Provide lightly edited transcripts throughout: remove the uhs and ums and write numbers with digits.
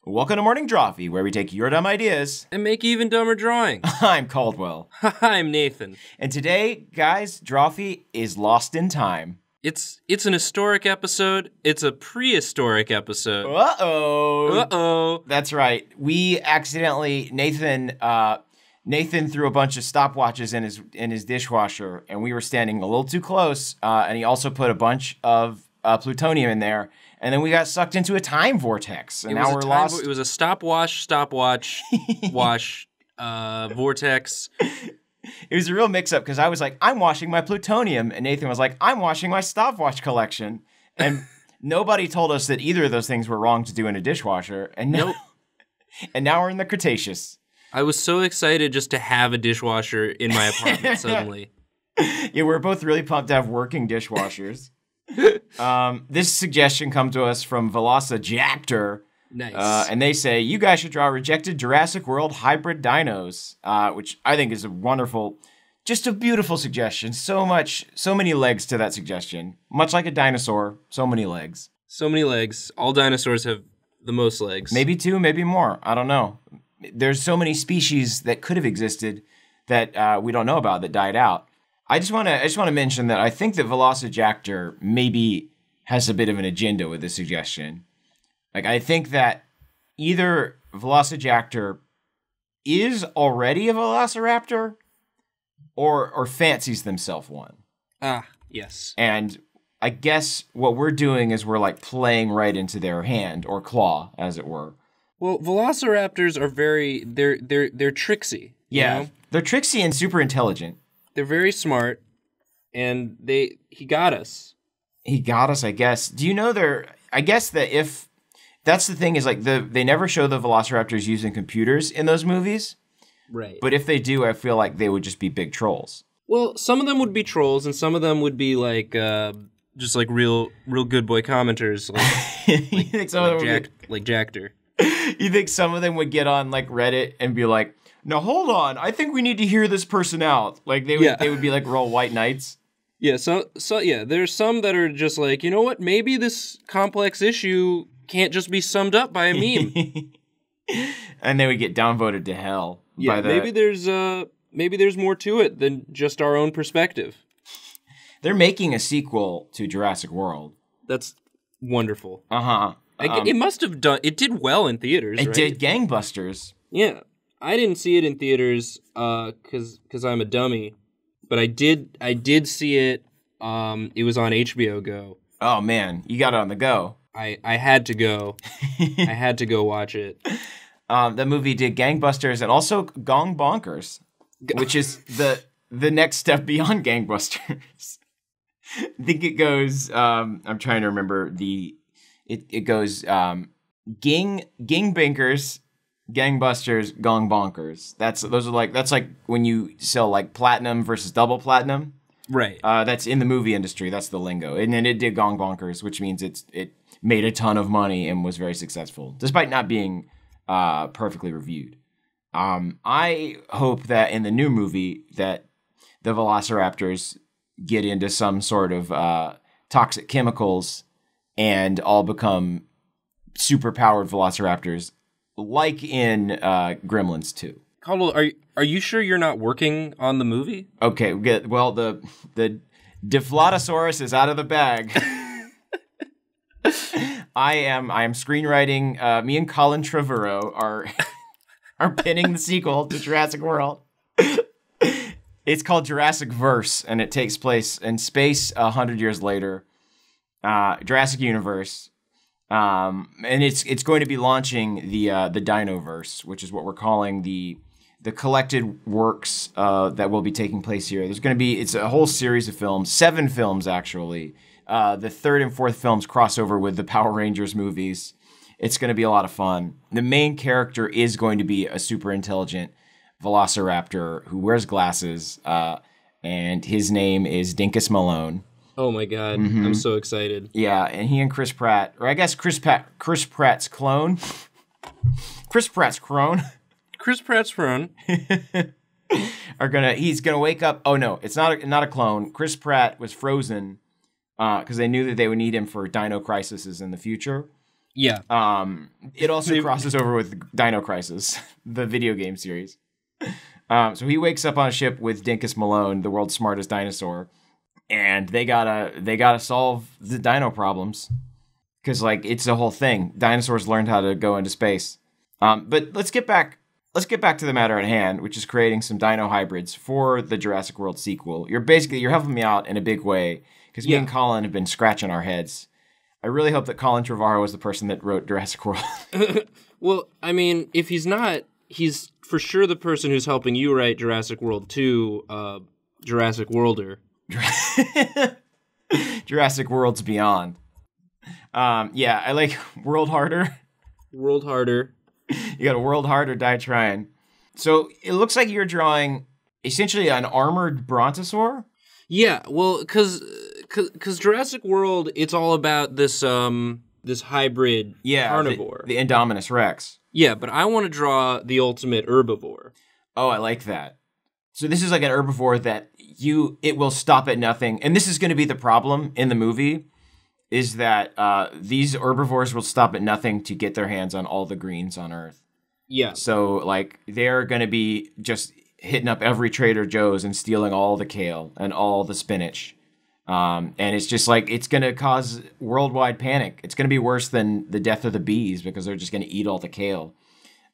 Welcome to Morning Drawfee, where we take your dumb ideas and make even dumber drawings. I'm Caldwell. I'm Nathan. And today, guys, Drawfee is lost in time. It's an historic episode. It's a prehistoric episode. Uh-oh. That's right. We accidentally, Nathan threw a bunch of stopwatches in his dishwasher, and we were standing a little too close, and he also put a bunch of plutonium in there. And then we got sucked into a time vortex, and now we're lost. It was a stopwatch, wash, vortex. It was a real mix-up because I was like, I'm washing my plutonium, and Nathan was like, I'm washing my stopwatch collection. And nobody told us that either of those things were wrong to do in a dishwasher. And nope. And now we're in the Cretaceous. I was so excited just to have a dishwasher in my apartment suddenly. Yeah, we're both really pumped to have working dishwashers. This suggestion comes to us from Velociraptor. Nice. And they say, you guys should draw rejected Jurassic World hybrid dinos, which I think is a wonderful, just a beautiful suggestion. So many legs to that suggestion. Much like a dinosaur, so many legs. So many legs. All dinosaurs have the most legs. Maybe two, maybe more. I don't know. There's so many species that could have existed that we don't know about that died out. I just want to mention that I think that Velociraptor maybe has a bit of an agenda with this suggestion. Like, I think that either Velociraptor is already a Velociraptor or fancies themselves one. Ah, yes. And I guess what we're doing is we're like playing right into their hand or claw, as it were. Well, Velociraptors are they're tricksy. Yeah, you know? They're tricksy and super intelligent. They're very smart, and he got us. He got us, I guess. Do you know I guess that if that's the thing is like they never show the Velociraptors using computers in those movies. Right. But if they do, I feel like they would just be big trolls. Well, some of them would be trolls, and some of them would be like just like real good boy commenters, You think some of them like Jactor. You think some of them would get on like Reddit and be like, "No, hold on. I think we need to hear this person out." Like they would be like real white knights. Yeah, so yeah, there's some that are just like, you know what? Maybe this complex issue can't just be summed up by a meme. And they would get downvoted to hell. Yeah, maybe there's more to it than just our own perspective. They're making a sequel to Jurassic World. That's wonderful. Uh-huh. It must have done. It did well in theaters. It did gangbusters. Yeah, I didn't see it in theaters because I'm a dummy, but I did see it. It was on HBO Go. Oh man, you got it on the go. I had to go. I had to go watch it. The movie did gangbusters and also gong bonkers, which is the next step beyond gangbusters. I think it goes. I'm trying to remember It goes ging bankers, gangbusters, gong bonkers. That's like when you sell like platinum versus double platinum. Right. That's in the movie industry. That's the lingo. And then it did gong bonkers, which means it made a ton of money and was very successful, despite not being perfectly reviewed. I hope that in the new movie that the Velociraptors get into some sort of toxic chemicals and all become super-powered Velociraptors, like in Gremlins 2. Caldwell, are you sure you're not working on the movie? Okay, good. Well, the Dilophosaurus is out of the bag. I am screenwriting. Me and Colin Trevorrow are pinning the sequel to Jurassic World. It's called Jurassic Verse, and it takes place in space 100 years later. Jurassic Universe, and it's going to be launching the Dinoverse, which is what we're calling the collected works that will be taking place here. It's a whole series of films, 7 films actually. The 3rd and 4th films cross over with the Power Rangers movies. It's going to be a lot of fun. The main character is going to be a super intelligent Velociraptor who wears glasses, and his name is Dinkus Malone. Oh my god, I'm so excited. Yeah, and he and Chris Pratt, or I guess Chris Pratt's clone. Chris Pratt's crone. Chris Pratt's crone. He's gonna wake up. Oh no, it's not a clone. Chris Pratt was frozen because they knew that they would need him for Dino Crises in the future. Yeah. It also crosses over with Dino Crisis, the video game series. So he wakes up on a ship with Dinkus Malone, the world's smartest dinosaur, and they gotta solve the dino problems. Because, like, it's a whole thing. Dinosaurs learned how to go into space. But let's get back to the matter at hand, which is creating some Dino Hybrids for the Jurassic World sequel. You're helping me out in a big way, because me and Colin have been scratching our heads. I really hope that Colin Trevorrow was the person that wrote Jurassic World. Well, I mean, if he's not, he's for sure the person who's helping you write Jurassic World 2, Jurassic Worlder. Jurassic Worlds Beyond. I like World Harder. World Harder. You gotta world hard or die trying. So it looks like you're drawing essentially an armored brontosaur? Yeah, well, because Jurassic World, it's all about this hybrid carnivore. The Indominus Rex. Yeah, but I want to draw the ultimate herbivore. Oh, I like that. So this is like an herbivore that it will stop at nothing. And this is going to be the problem in the movie, is that these herbivores will stop at nothing to get their hands on all the greens on Earth. Yeah. So, like, they're going to be just hitting up every Trader Joe's and stealing all the kale and all the spinach. And it's just like, it's going to cause worldwide panic. It's going to be worse than the death of the bees, because they're just going to eat all the kale.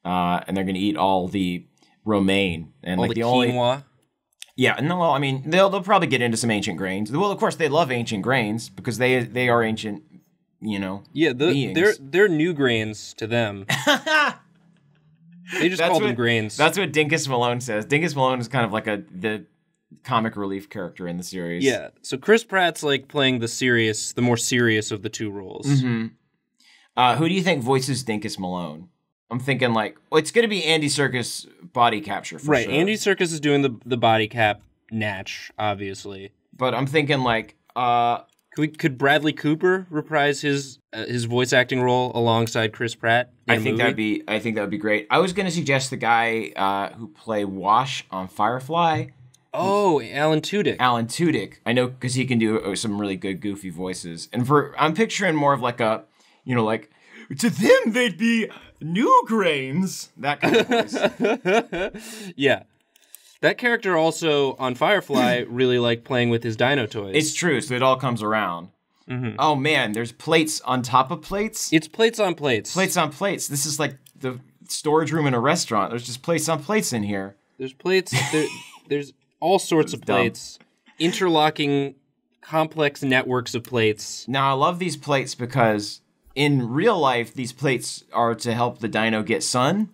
And they're going to eat all the romaine. And all like the only quinoa. Yeah, no, well, I mean, they'll probably get into some ancient grains. Well, of course, they love ancient grains because they are ancient, Yeah, beings. they're new grains to them. They just call them grains. That's what Dinkus Malone says. Dinkus Malone is kind of like the comic relief character in the series. Yeah, so Chris Pratt's like playing the more serious of the two roles. Mm-hmm. Who do you think voices Dinkus Malone? I'm thinking it's going to be Andy Serkis body capture for right, sure. Andy Serkis is doing the body cap natch, obviously. But I'm thinking could Bradley Cooper reprise his voice acting role alongside Chris Pratt? I think that would be great. I was going to suggest the guy who played Wash on Firefly. Oh, Alan Tudyk. Alan Tudyk. I know, because he can do some really good goofy voices. And I'm picturing more of like a, to them they'd be new grains. That kind of voice. Yeah. That character also on Firefly really liked playing with his dino toys. It's true, so it all comes around. Mm-hmm. Oh man, there's plates on top of plates? It's plates on plates. Plates on plates. This is like the storage room in a restaurant. There's just plates on plates in here. There's plates. There's all sorts of plates. Interlocking complex networks of plates. Now, I love these plates because in real life, these plates are to help the dino get sun.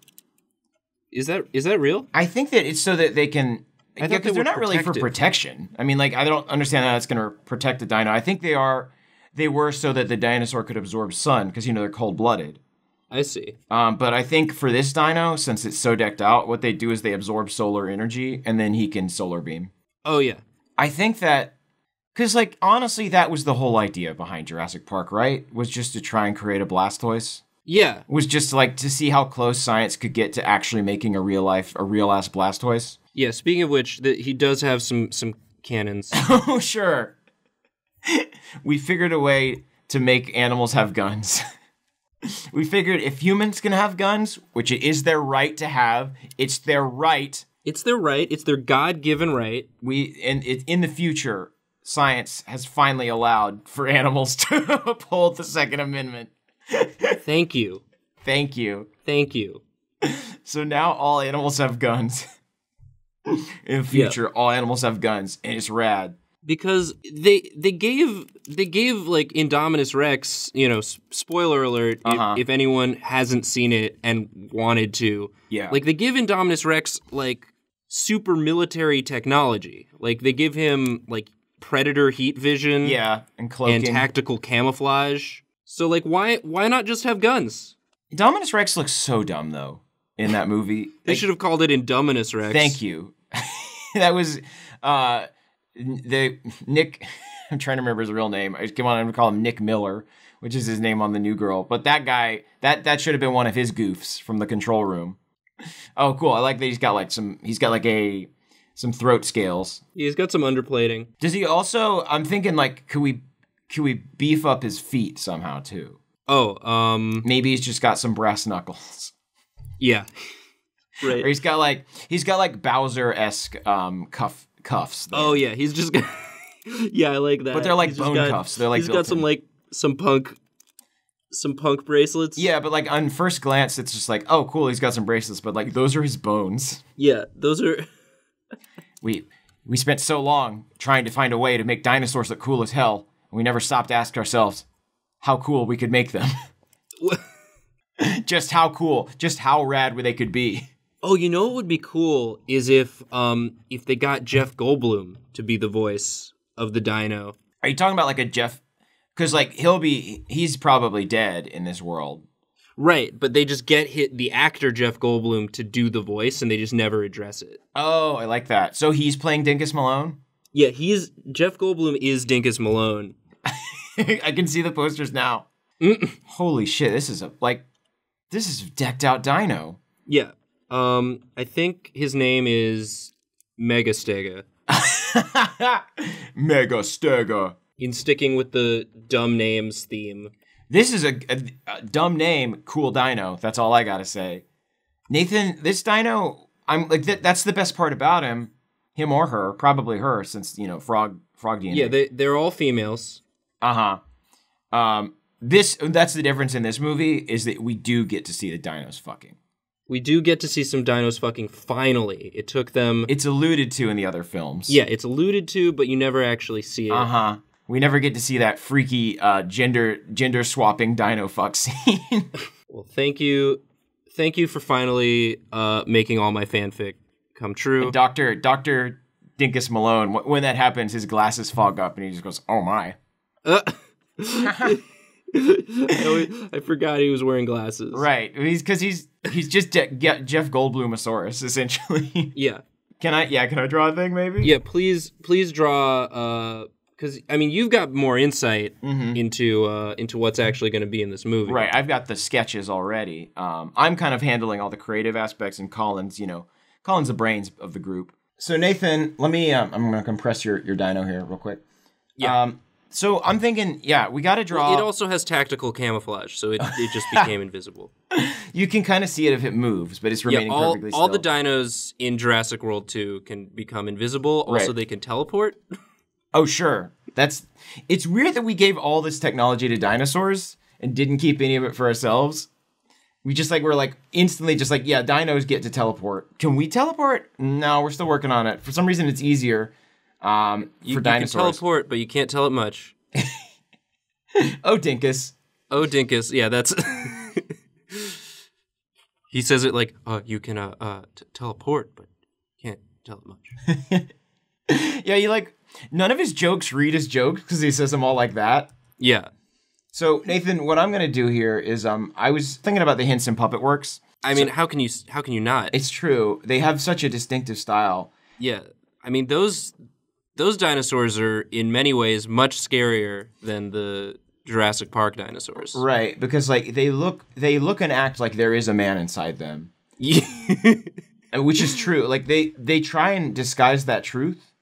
Is that real? I think that it's so that they can... because they're not really for protection. I mean, I don't understand how that's going to protect the dino. I think they were so that the dinosaur could absorb sun, because, they're cold-blooded. I see. But I think for this dino, since it's so decked out, what they do is they absorb solar energy, and then he can solar beam. Oh, yeah. I think that... Because, honestly, that was the whole idea behind Jurassic Park, right? Was just to try and create a Blastoise. Yeah. Was just, to see how close science could get to actually making a real-ass Blastoise. Yeah, speaking of which, he does have some cannons. Oh, sure. We figured a way to make animals have guns. We figured if humans can have guns, which it is their right to have, it's their right. It's their right. It's their God-given right. In the future, science has finally allowed for animals to uphold the Second Amendment. Thank you. Thank you. Thank you. So now all animals have guns. In the future, all animals have guns, and it's rad. Because they gave Indominus Rex, spoiler alert, if anyone hasn't seen it and wanted to. Yeah. They give Indominus Rex super military technology. They give him predator heat vision. Yeah, and cloaking. And tactical camouflage. So why not just have guns? Indominus Rex looks so dumb though in that movie. They should have called it Indominus Rex. Thank you. That was Nick. I'm trying to remember his real name. I want to call him Nick Miller, which is his name on The New Girl. But that guy, that should have been one of his goofs from the control room. Oh, cool. I like that he's got some throat scales. He's got some underplating. Does he also? I'm thinking could we beef up his feet somehow too? Oh, maybe he's just got some brass knuckles. Yeah. Right. Or he's got like Bowser-esque cuffs. There. Oh yeah, he's just got yeah, I like that. But they're like bone cuffs. They're like he's got some punk bracelets. Yeah, but like on first glance, it's just like, oh, cool, he's got some bracelets, but like those are his bones. Yeah, those are. We spent so long trying to find a way to make dinosaurs look cool as hell, and we never stopped to ask ourselves how cool we could make them. Just how cool, just how rad they could be. Oh, you know what would be cool is if they got Jeff Goldblum to be the voice of the dino. Are you talking about like a Jeff? Because like he's probably dead in this world. Right, but they just get the actor Jeff Goldblum to do the voice, and they just never address it. Oh, I like that. So he's playing Dingus Malone? Yeah, Jeff Goldblum is Dingus Malone. I can see the posters now. Holy shit, this is a decked out dino. Yeah. I think his name is Megastega. Megastega. In sticking with the dumb names theme. This is a dumb name, cool dino. That's all I gotta say. Nathan, this dino, I'm like that's the best part about him or her, probably her, since frog DNA. Yeah, they're all females. That's the difference in this movie is that we do get to see the dinos fucking. We do get to see some dinos fucking finally. It took them. It's alluded to in the other films. Yeah, it's alluded to, but you never actually see it. We never get to see that freaky gender swapping dino fuck scene. Well, thank you for finally making all my fanfic come true. Dr. Dinkus Malone, when that happens, his glasses fog up and he just goes, "Oh my." I forgot he was wearing glasses. Right, he's just Jeff Goldblumosaurus essentially. Yeah. Can I draw a thing maybe? Yeah, please draw. Because I mean, you've got more insight into what's actually going to be in this movie. Right, I've got the sketches already. I'm kind of handling all the creative aspects, and Colin's the brains of the group. So Nathan, let me. I'm going to compress your dino here real quick. Yeah. So I'm thinking, we got to draw. Well, it also has tactical camouflage, so it just became invisible. You can kind of see it if it moves, but it's remaining perfectly still. All the dinos in Jurassic World 2 can become invisible. Also, They can teleport. Oh, sure. It's weird that we gave all this technology to dinosaurs and didn't keep any of it for ourselves. We're instantly dinos get to teleport. Can we teleport? No, we're still working on it. For some reason, it's easier for dinosaurs. You can teleport, but you can't tell it much. Oh, Dinkus. Oh, Dinkus. Yeah, that's... He says it like, you can teleport, but can't tell it much. Yeah, none of his jokes read as jokes because he says them all like that. Yeah. So, Nathan, what I'm going to do here is I was thinking about the hints in Puppet Works. I mean, how can you not? It's true. They have such a distinctive style. Yeah. I mean, those dinosaurs are in many ways much scarier than the Jurassic Park dinosaurs. Right, because they look and act like there is a man inside them. Yeah. Which is true. They try and disguise that truth.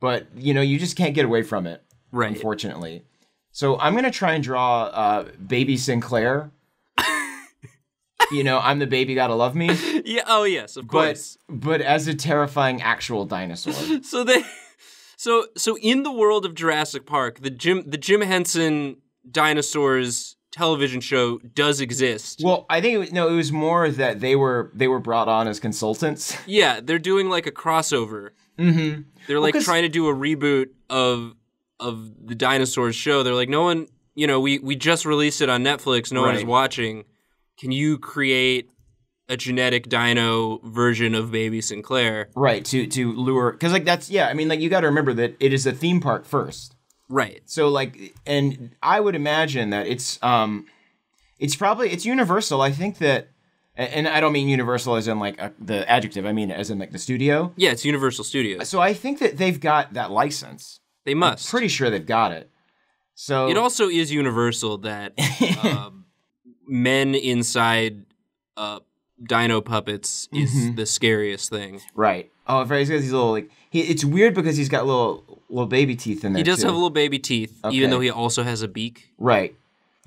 But, you just can't get away from it, right? Unfortunately. So I'm going to try and draw Baby Sinclair. I'm the baby, gotta love me. Yeah. Oh, yes, of course. But as a terrifying actual dinosaur. So in the world of Jurassic Park, the Jim Henson Dinosaurs television show does exist. Well, I think it was more that they were brought on as consultants. Yeah, they're doing like a crossover. Mm-hmm. They're trying to do a reboot of the Dinosaurs show. They're like, no one, we just released it on Netflix. No one is watching. Can you create a genetic dino version of Baby Sinclair? Right, to lure, because that's, you got to remember that it is a theme park first. Right. So and I would imagine that it's universal. I think that, and I don't mean universal as in the adjective. I mean as in the studio. Yeah, it's Universal Studios. So I think that they've got that license. They must. I'm pretty sure they've got it. So it also is universal that men inside dino puppets is the scariest thing. Right. Oh, he's got these little it's weird because he's got little baby teeth in there. He does have little baby teeth, even though he also has a beak. Right.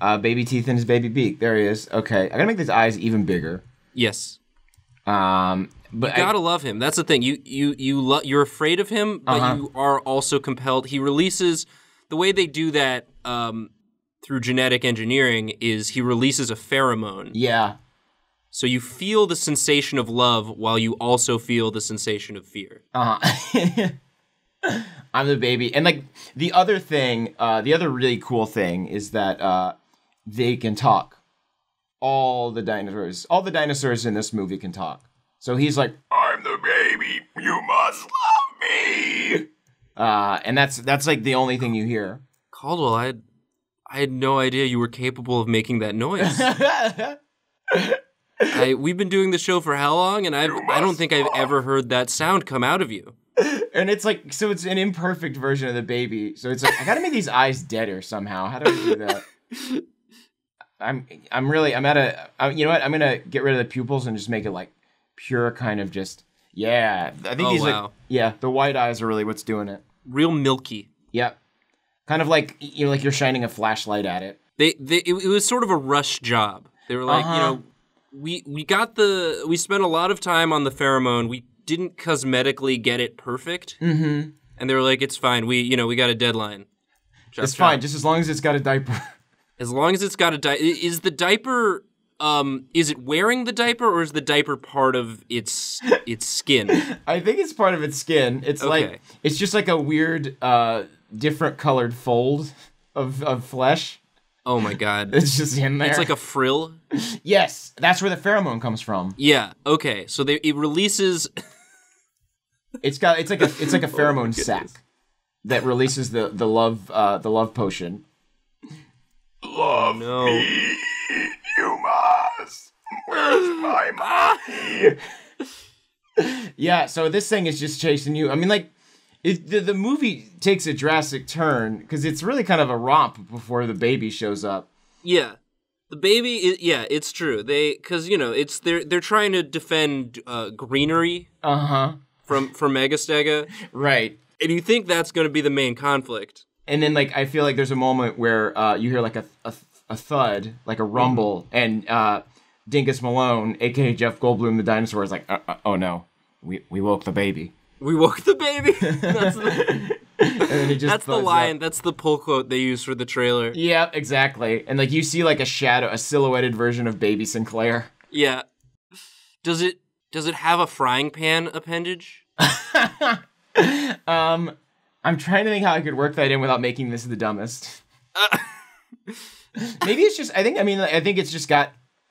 Baby teeth in his baby beak. There he is. Okay, I gotta make these eyes even bigger. Yes. But you gotta love him. That's the thing. You're afraid of him, but you are also compelled. He releases the way they do that through genetic engineering is he releases a pheromone. Yeah. So you feel the sensation of love while you also feel the sensation of fear. I'm the baby. And like the other thing, the other really cool thing is that they can talk. All the dinosaurs in this movie can talk. So he's like, I'm the baby. You must love me. And that's like the only thing you hear. Caldwell, I had no idea you were capable of making that noise. We've been doing the show for how long, and I don't think I've ever heard that sound come out of you. And it's like, so it's an imperfect version of the baby. So it's like, I gotta make these eyes deader somehow. How do I do that? You know what? I'm gonna get rid of the pupils and just make it like pure kind of just, yeah. I think the white eyes are really what's doing it. Real milky. Yep. Kind of like, you're shining a flashlight at it. It was sort of a rush job. They were like, we spent a lot of time on the pheromone. We didn't cosmetically get it perfect. Mm-hmm. And they were like, it's fine. We got a deadline. It's fine, just as long as it's got a diaper. As long as it's got a diaper. Is the diaper, is it wearing the diaper or is the diaper part of its skin? I think it's part of its skin. It's like, it's just like a weird, different colored fold of flesh. Oh my God. It's just in there. It's like a frill? Yes, that's where the pheromone comes from. Yeah, okay. So it releases... It's like a pheromone sac that releases the love potion. Love me, you must. Where's my money? Yeah, so this thing is just chasing you. I mean, like, the movie takes a drastic turn because it's really kind of a romp before the baby shows up. Yeah, the baby. It's true. Because they're trying to defend greenery. From Megastega. Right. And you think that's going to be the main conflict. And then, like, I feel like there's a moment where you hear, like, a thud, like a rumble, and Dingus Malone, a.k.a. Jeff Goldblum, the dinosaur, is like, oh no, we woke the baby. We woke the baby? That's the line, up. That's the pull quote they use for the trailer. Yeah, exactly. And, like, you see, like, a silhouetted version of Baby Sinclair. Yeah. Does it have a frying pan appendage? I'm trying to think how I could work that in without making this the dumbest. Maybe it's just, I think it's just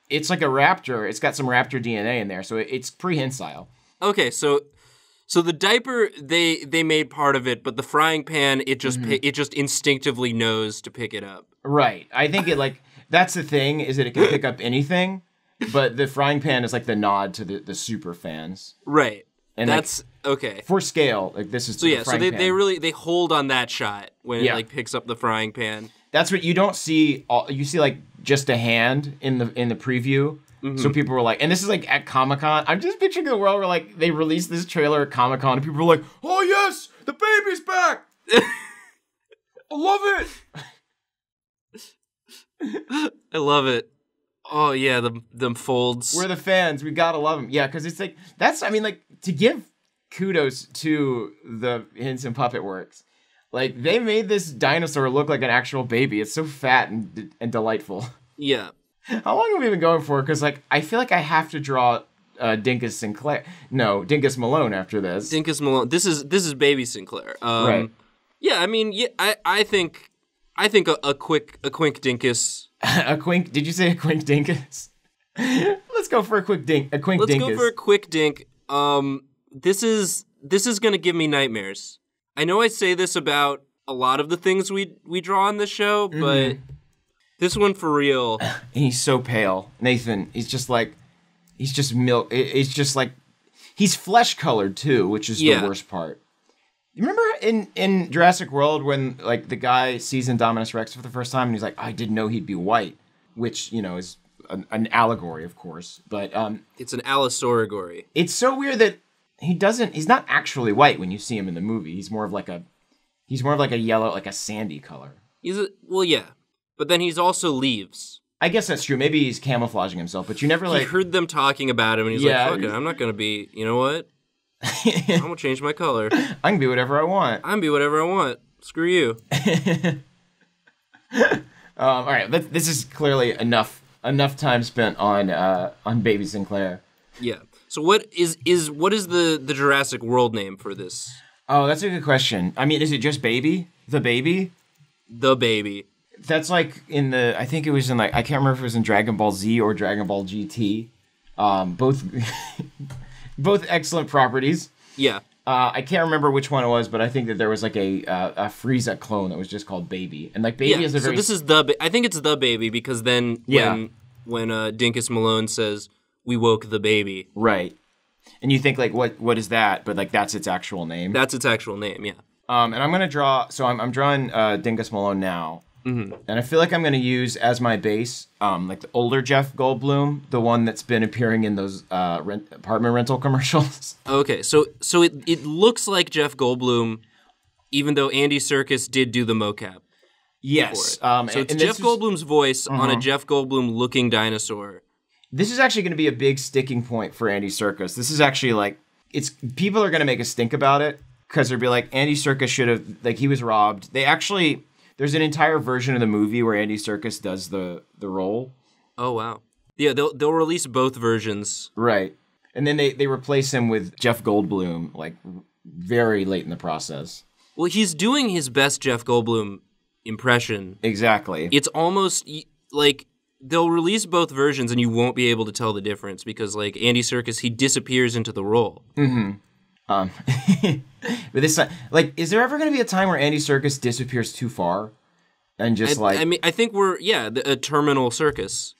it's like a raptor. It's got some raptor DNA in there, so it's prehensile. Okay, so the diaper, they made part of it, but the frying pan, it just instinctively knows to pick it up. Right. I think that's the thing, is that it can pick up anything, but the frying pan is like the nod to the super fans. Right. And that's like, okay. For scale, like this is the frying pan. They hold on that shot when it like picks up the frying pan. That's what you don't see. You see like just a hand in the preview. Mm-hmm. So people were like, and this is like at Comic-Con. I'm just picturing the world where like they released this trailer at Comic-Con and people were like, "Oh yes, the baby's back! I love it. I love it." Oh yeah, them folds. We're the fans. We gotta love them. Yeah, because it's like to give kudos to the Henson Puppet Works. Like they made this dinosaur look like an actual baby. It's so fat and delightful. Yeah. How long have we been going for? Because like I feel like I have to draw Dingus Malone after this. Dingus Malone. This is Baby Sinclair. Right. Yeah. I mean, I think a quick Dinkus. A quink? Did you say a quink dinkus? Let's go for a quick dink. A quink dinkus. Let's go for a quick dink. This is gonna give me nightmares. I know I say this about a lot of the things we draw on this show, but this one for real. And he's so pale, Nathan. He's just milk. It's just like he's flesh colored too, which is the worst part. You remember in Jurassic World when like the guy sees Indominus Rex for the first time and he's like, I didn't know he'd be white, which is an allegory, of course, but it's an allosaurigory. It's so weird that he's not actually white when you see him in the movie. He's more of like a yellow, like a sandy color. Well, yeah. But then he's also leaves. I guess that's true. Maybe he's camouflaging himself, but you never He heard them talking about him, and he's like, fuck it, I'm not going to be, you know what? I'm going to change my color. I can be whatever I want. I can be whatever I want. Screw you. All right, this is clearly enough time spent on Baby Sinclair. Yeah. So what is the Jurassic World name for this? Oh, that's a good question. I mean, is it just Baby? The Baby? The Baby. That's like I think it was in I can't remember if it was in Dragon Ball Z or Dragon Ball GT. Both excellent properties. Yeah. I can't remember which one it was, but I think that there was like a Frieza clone that was just called Baby, and like Baby is a very. So this is I think it's the Baby because then when Dinkus Malone says we woke the baby, right, and you think like what is that? But like that's its actual name. That's its actual name, yeah. And I'm gonna draw. So I'm drawing Dinkus Malone now. Mm-hmm. And I feel like I'm going to use as my base, like the older Jeff Goldblum, the one that's been appearing in those apartment rental commercials. Okay, so it looks like Jeff Goldblum, even though Andy Serkis did do the mocap. Yes. So it's Jeff Goldblum's voice on a Jeff Goldblum-looking dinosaur. This is actually going to be a big sticking point for Andy Serkis. This is actually like, people are going to make a stink about it, because they'll be like, Andy Serkis should have, like, he was robbed. There's an entire version of the movie where Andy Serkis does the role. Oh, wow. Yeah, they'll release both versions. Right. And then they replace him with Jeff Goldblum, like, very late in the process. Well, he's doing his best Jeff Goldblum impression. Exactly. It's almost, like, they'll release both versions and you won't be able to tell the difference because, like, Andy Serkis, he disappears into the role. Mm-hmm. But this, like, is there ever going to be a time where Andy Serkis disappears too far, and just I mean, I think a terminal circus.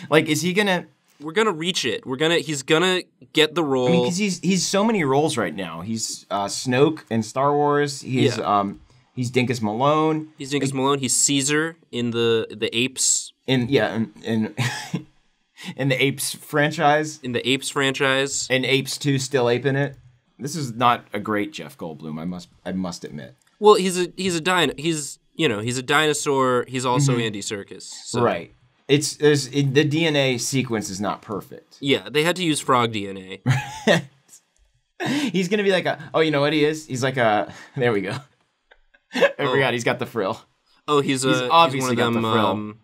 Like, is he gonna? We're gonna reach it. He's gonna get the role. I mean, because he's so many roles right now. He's Snoke in Star Wars. He's Dinkus Malone. He's Dinkus Malone. He's Caesar in the Apes. In the Apes franchise. In the Apes franchise. And Apes 2 still aping it. This is not a great Jeff Goldblum, I must admit. Well, he's a dinosaur. He's also Andy Serkis. So. Right. The DNA sequence is not perfect. Yeah, they had to use frog DNA. He's gonna be like you know what he is? He's like there we go. I forgot he's got the frill. Oh, he's obviously one of them, got the frill.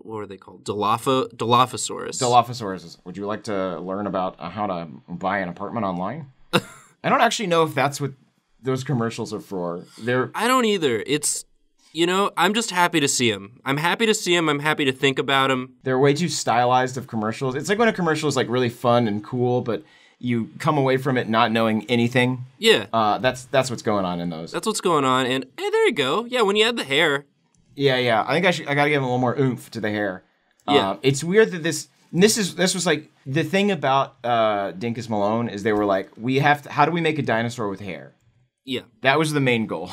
What are they called? Dilophosaurus. Dilophosaurus. Would you like to learn about how to buy an apartment online? I don't actually know if that's what those commercials are for. I don't either. It's, I'm just happy to see him. I'm happy to see him. I'm happy to think about him. They're way too stylized of commercials. It's like when a commercial is like really fun and cool, but you come away from it not knowing anything. Yeah. That's what's going on in those. That's what's going on. And hey, there you go. Yeah, when you had the hair. Yeah. I think I gotta give him a little more oomph to the hair. Yeah. It's weird that this was like the thing about Dinkus Malone is they were like, how do we make a dinosaur with hair? Yeah. That was the main goal.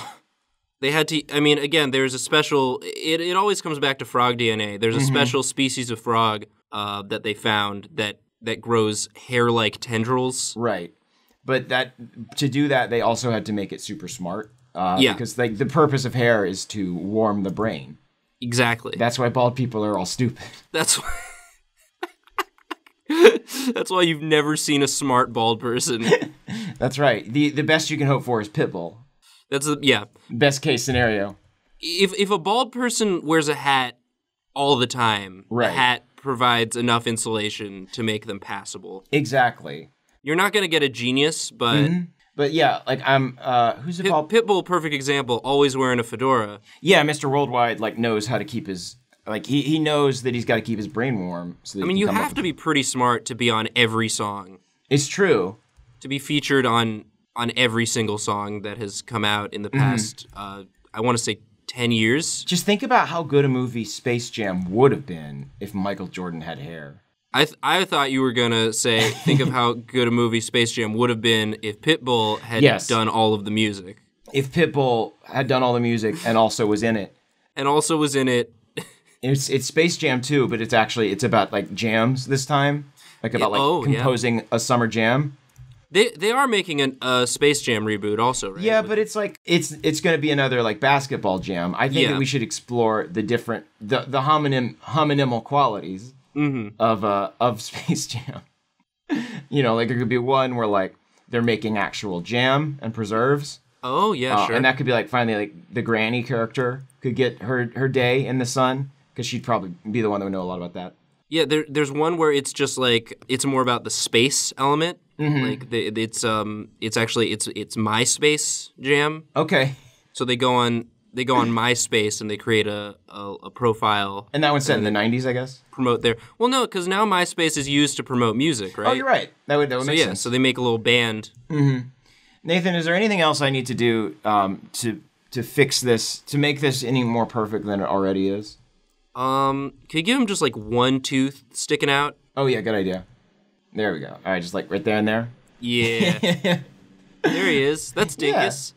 They had to, I mean, again, there's a special, it always comes back to frog DNA. There's a special species of frog that they found that grows hair-like tendrils. Right. But to do that, they also had to make it super smart. Yeah. Because the purpose of hair is to warm the brain. Exactly. That's why bald people are all stupid. That's why. That's why you've never seen a smart bald person. That's right. The best you can hope for is Pitbull. Yeah. Best case scenario. If a bald person wears a hat all the time, right. The hat provides enough insulation to make them passable. Exactly. You're not going to get a genius, but... Mm-hmm. But yeah, like who's it called? Pitbull, perfect example, always wearing a fedora. Yeah, Mr. Worldwide knows how to keep his... Like, he knows that he's got to keep his brain warm. So that you have to be pretty smart to be on every song. It's true. To be featured on every single song that has come out in the past, I want to say 10 years. Just think about how good a movie Space Jam would have been if Michael Jordan had hair. I thought you were going to say, think of how good a movie Space Jam would have been if Pitbull had done all of the music. If Pitbull had done all the music and also was in it. It's Space Jam too, but it's about like jams this time. Like about composing a summer jam. They are making a Space Jam reboot also, right? Yeah, but it's like it's going to be another like basketball jam. I think that we should explore the different the homonymal qualities of Space Jam. You know, like there could be one where like they're making actual jam and preserves. Oh yeah, sure. And that could be like finally like the granny character could get her day in the sun because she'd probably be the one that would know a lot about that. Yeah, there's one where it's just like it's more about the space element. Like it's MySpace Jam. Okay. So they go on MySpace and they create a profile. And that one's set in the 90s, I guess. Promote their well, no, because now MySpace is used to promote music, right? Oh, you're right. That would make sense. So they make a little band. Nathan, is there anything else I need to do to fix this, to make this any more perfect than it already is? Can you give him just like one tooth sticking out? Oh yeah, good idea. There we go. All right, just like right there and there. Yeah. There he is. That's Dinkus. Yeah.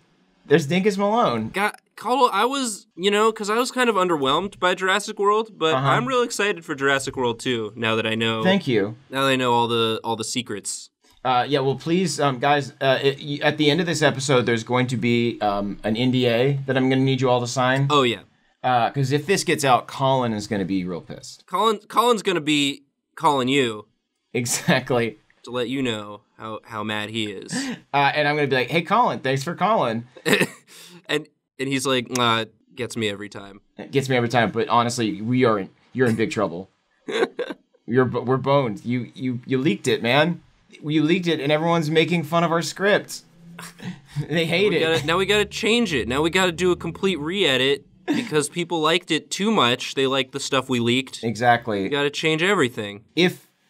There's Dinkus Malone. Caldwell, I was, because I was kind of underwhelmed by Jurassic World, but I'm real excited for Jurassic World 2 now that I know. Thank you. Now that I know all the secrets. Yeah, well, please, guys, at the end of this episode, there's going to be an NDA that I'm going to need you all to sign. Oh, yeah. Because if this gets out, Colin is going to be real pissed. Colin's going to be calling you. Exactly. To let you know how mad he is. And I'm going to be like, hey, Colin, thanks for calling. and he's like, gets me every time. It gets me every time, but honestly, you're in big trouble. We're boned. You leaked it, man. You leaked it, and everyone's making fun of our script. They hate it. Now we got to change it. Now we got to do a complete re-edit because people liked it too much. They liked the stuff we leaked. Exactly. We got to change everything.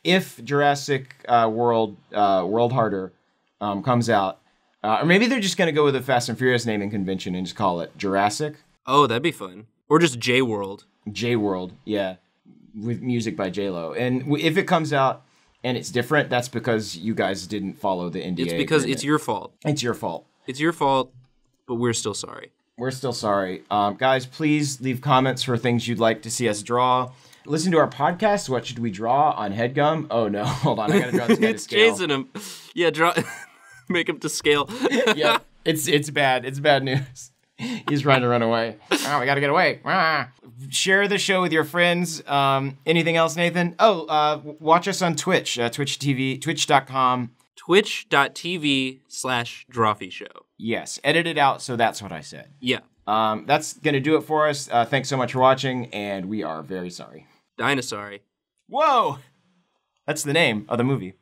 If Jurassic World Harder comes out, or maybe they're just going to go with a Fast and Furious naming convention and just call it Jurassic. Oh, that'd be fun. Or just J-World. J-World, yeah, with music by J-Lo. And if it comes out and it's different, that's because you guys didn't follow the NDA. It's because agreement. It's your fault. It's your fault. It's your fault, but we're still sorry. We're still sorry. Guys, please leave comments for things you'd like to see us draw. Listen to our podcast. What should we draw on HeadGum? Oh, no. Hold on. I got to draw this guy to scale. It's chasing him. Yeah, draw. Make him to scale. Yeah, it's bad. It's bad news. He's trying to run away. Oh, we got to get away. Share the show with your friends. Anything else, Nathan? Watch us on Twitch. Twitch.com. Twitch.tv/Drawfee Show. Yes. Edit it out, so that's what I said. Yeah. That's going to do it for us. Thanks so much for watching, and we are very sorry. Dino-sorry. Whoa! That's the name of the movie.